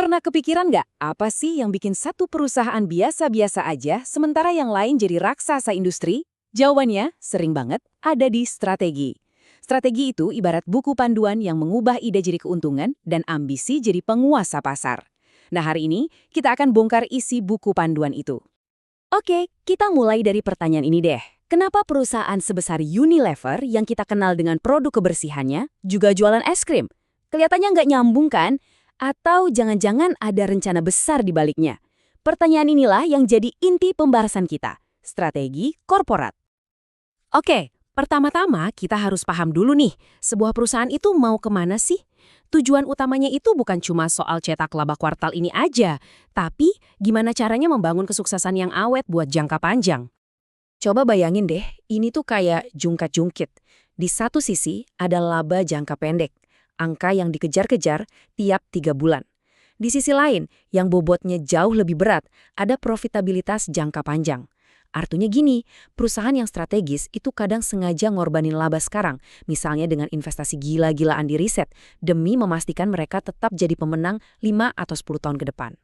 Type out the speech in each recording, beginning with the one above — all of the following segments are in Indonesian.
Pernah kepikiran nggak, apa sih yang bikin satu perusahaan biasa-biasa aja, sementara yang lain jadi raksasa industri? Jawabannya, sering banget, ada di strategi. Strategi itu ibarat buku panduan yang mengubah ide jadi keuntungan dan ambisi jadi penguasa pasar. Nah, hari ini kita akan bongkar isi buku panduan itu. Oke, kita mulai dari pertanyaan ini deh. Kenapa perusahaan sebesar Unilever yang kita kenal dengan produk kebersihannya juga jualan es krim? Kelihatannya nggak nyambung kan? Atau jangan-jangan ada rencana besar di baliknya? Pertanyaan inilah yang jadi inti pembahasan kita, strategi korporat. Oke, pertama-tama kita harus paham dulu nih, sebuah perusahaan itu mau kemana sih? Tujuan utamanya itu bukan cuma soal cetak laba kuartal ini aja, tapi gimana caranya membangun kesuksesan yang awet buat jangka panjang. Coba bayangin deh, ini tuh kayak jungkat-jungkit. Di satu sisi ada laba jangka pendek, angka yang dikejar-kejar tiap 3 bulan. Di sisi lain, yang bobotnya jauh lebih berat, ada profitabilitas jangka panjang. Artinya gini, perusahaan yang strategis itu kadang sengaja ngorbanin laba sekarang, misalnya dengan investasi gila-gilaan di riset, demi memastikan mereka tetap jadi pemenang 5 atau 10 tahun ke depan.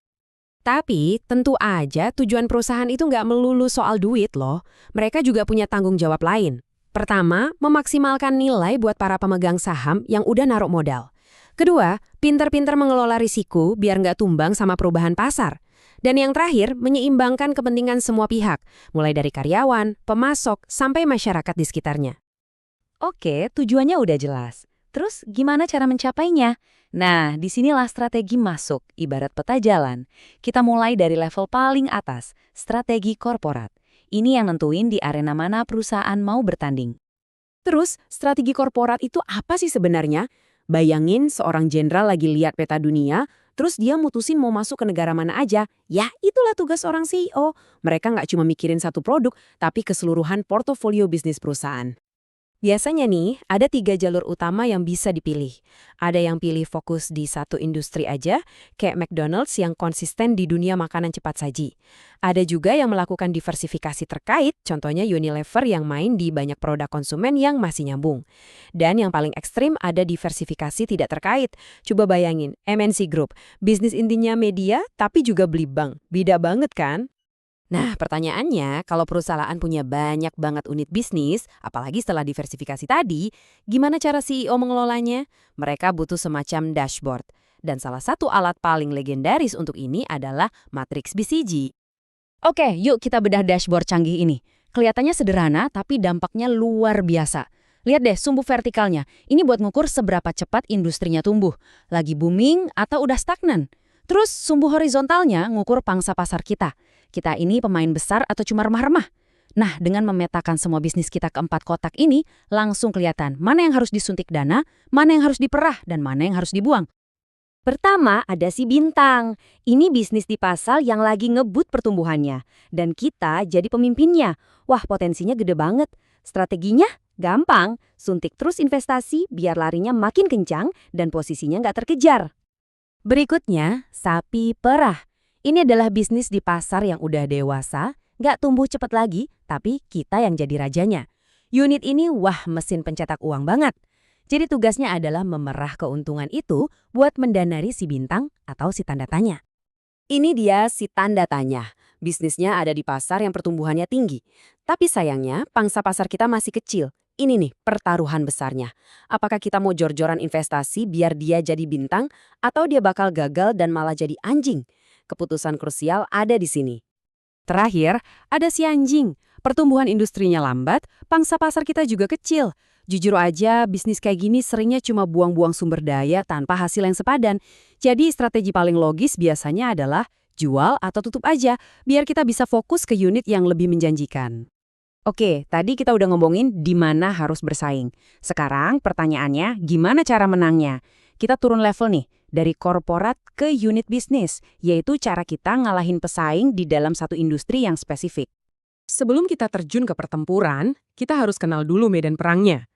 Tapi, tentu aja tujuan perusahaan itu nggak melulu soal duit loh. Mereka juga punya tanggung jawab lain. Pertama, memaksimalkan nilai buat para pemegang saham yang udah naruh modal. Kedua, pinter-pinter mengelola risiko biar nggak tumbang sama perubahan pasar. Dan yang terakhir, menyeimbangkan kepentingan semua pihak, mulai dari karyawan, pemasok, sampai masyarakat di sekitarnya. Oke, tujuannya udah jelas. Terus gimana cara mencapainya? Nah, disinilah strategi masuk, ibarat peta jalan. Kita mulai dari level paling atas, strategi korporat. Ini yang nentuin di arena mana perusahaan mau bertanding. Terus, strategi korporat itu apa sih sebenarnya? Bayangin seorang jenderal lagi lihat peta dunia, terus dia mutusin mau masuk ke negara mana aja. Ya, itulah tugas orang CEO. Mereka nggak cuma mikirin satu produk, tapi keseluruhan portofolio bisnis perusahaan. Biasanya nih, ada 3 jalur utama yang bisa dipilih. Ada yang pilih fokus di satu industri aja, kayak McDonald's yang konsisten di dunia makanan cepat saji. Ada juga yang melakukan diversifikasi terkait, contohnya Unilever yang main di banyak produk konsumen yang masih nyambung. Dan yang paling ekstrim ada diversifikasi tidak terkait. Coba bayangin, MNC Group, bisnis intinya media tapi juga beli bank. Beda banget kan? Nah, pertanyaannya, kalau perusahaan punya banyak banget unit bisnis, apalagi setelah diversifikasi tadi, gimana cara CEO mengelolanya? Mereka butuh semacam dashboard. Dan salah satu alat paling legendaris untuk ini adalah matriks BCG. Oke, yuk kita bedah dashboard canggih ini. Kelihatannya sederhana, tapi dampaknya luar biasa. Lihat deh sumbu vertikalnya. Ini buat ngukur seberapa cepat industrinya tumbuh. Lagi booming atau udah stagnan. Terus sumbu horizontalnya ngukur pangsa pasar kita. Kita ini pemain besar atau cuma remah-remah? Nah, dengan memetakan semua bisnis kita ke 4 kotak ini, langsung kelihatan mana yang harus disuntik dana, mana yang harus diperah, dan mana yang harus dibuang. Pertama, ada si bintang. Ini bisnis di pasar yang lagi ngebut pertumbuhannya. Dan kita jadi pemimpinnya. Wah, potensinya gede banget. Strateginya? Gampang. Suntik terus investasi biar larinya makin kencang dan posisinya nggak terkejar. Berikutnya, sapi perah. Ini adalah bisnis di pasar yang udah dewasa, nggak tumbuh cepat lagi, tapi kita yang jadi rajanya. Unit ini wah mesin pencetak uang banget. Jadi tugasnya adalah memerah keuntungan itu buat mendanari si bintang atau si tanda tanya. Ini dia si tanda tanya. Bisnisnya ada di pasar yang pertumbuhannya tinggi. Tapi sayangnya pangsa pasar kita masih kecil. Ini nih pertaruhan besarnya. Apakah kita mau jor-joran investasi biar dia jadi bintang atau dia bakal gagal dan malah jadi anjing? Keputusan krusial ada di sini. Terakhir, ada si anjing. Pertumbuhan industrinya lambat, pangsa pasar kita juga kecil. Jujur aja, bisnis kayak gini seringnya cuma buang-buang sumber daya tanpa hasil yang sepadan. Jadi strategi paling logis biasanya adalah jual atau tutup aja, biar kita bisa fokus ke unit yang lebih menjanjikan. Oke, tadi kita udah ngomongin di mana harus bersaing. Sekarang pertanyaannya, gimana cara menangnya? Kita turun level nih, dari korporat ke unit bisnis, yaitu cara kita ngalahin pesaing di dalam satu industri yang spesifik. Sebelum kita terjun ke pertempuran, kita harus kenal dulu medan perangnya.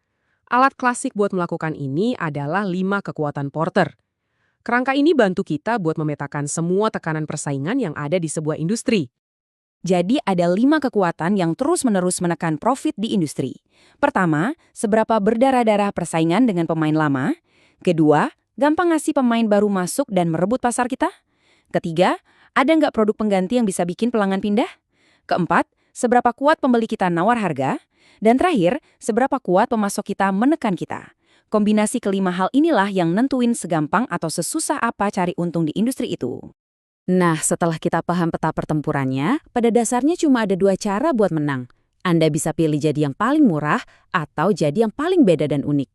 Alat klasik buat melakukan ini adalah 5 kekuatan Porter. Kerangka ini bantu kita buat memetakan semua tekanan persaingan yang ada di sebuah industri. Jadi ada 5 kekuatan yang terus-menerus menekan profit di industri. Pertama, seberapa berdarah-darah persaingan dengan pemain lama. Kedua, gampang ngasih pemain baru masuk dan merebut pasar kita. Ketiga, ada nggak produk pengganti yang bisa bikin pelanggan pindah? Keempat, seberapa kuat pembeli kita nawar harga? Dan terakhir, seberapa kuat pemasok kita menekan kita? Kombinasi kelima hal inilah yang nentuin segampang atau sesusah apa cari untung di industri itu. Nah, setelah kita paham peta pertempurannya, pada dasarnya cuma ada dua cara buat menang. Anda bisa pilih jadi yang paling murah atau jadi yang paling beda dan unik.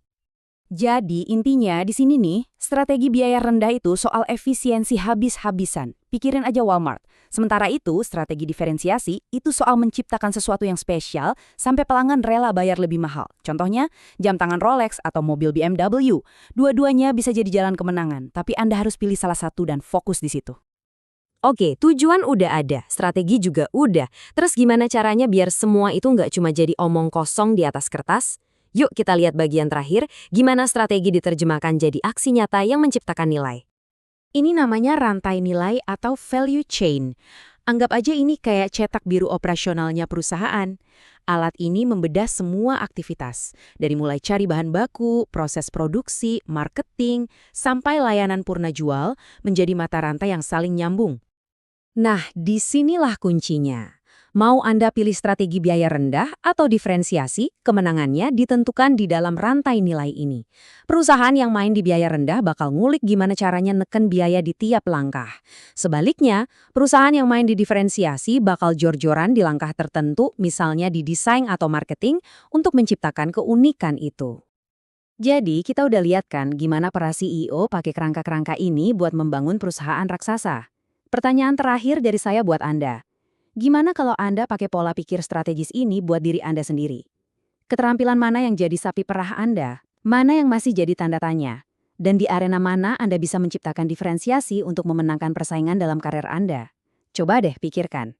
Jadi intinya di sini nih, strategi biaya rendah itu soal efisiensi habis-habisan. Pikirin aja Walmart. Sementara itu, strategi diferensiasi itu soal menciptakan sesuatu yang spesial sampai pelanggan rela bayar lebih mahal. Contohnya, jam tangan Rolex atau mobil BMW. Dua-duanya bisa jadi jalan kemenangan, tapi Anda harus pilih salah satu dan fokus di situ. Oke, tujuan udah ada, strategi juga udah. Terus gimana caranya biar semua itu nggak cuma jadi omong kosong di atas kertas? Yuk kita lihat bagian terakhir, gimana strategi diterjemahkan jadi aksi nyata yang menciptakan nilai. Ini namanya rantai nilai atau value chain. Anggap aja ini kayak cetak biru operasionalnya perusahaan. Alat ini membedah semua aktivitas, dari mulai cari bahan baku, proses produksi, marketing, sampai layanan purna jual menjadi mata rantai yang saling nyambung. Nah, disinilah kuncinya. Mau Anda pilih strategi biaya rendah atau diferensiasi, kemenangannya ditentukan di dalam rantai nilai ini. Perusahaan yang main di biaya rendah bakal ngulik gimana caranya neken biaya di tiap langkah. Sebaliknya, perusahaan yang main di diferensiasi bakal jor-joran di langkah tertentu, misalnya di desain atau marketing, untuk menciptakan keunikan itu. Jadi, kita udah lihat kan gimana para CEO pakai kerangka-kerangka ini buat membangun perusahaan raksasa. Pertanyaan terakhir dari saya buat Anda. Gimana kalau Anda pakai pola pikir strategis ini buat diri Anda sendiri? Keterampilan mana yang jadi sapi perah Anda? Mana yang masih jadi tanda tanya? Dan di arena mana Anda bisa menciptakan diferensiasi untuk memenangkan persaingan dalam karir Anda? Coba deh pikirkan.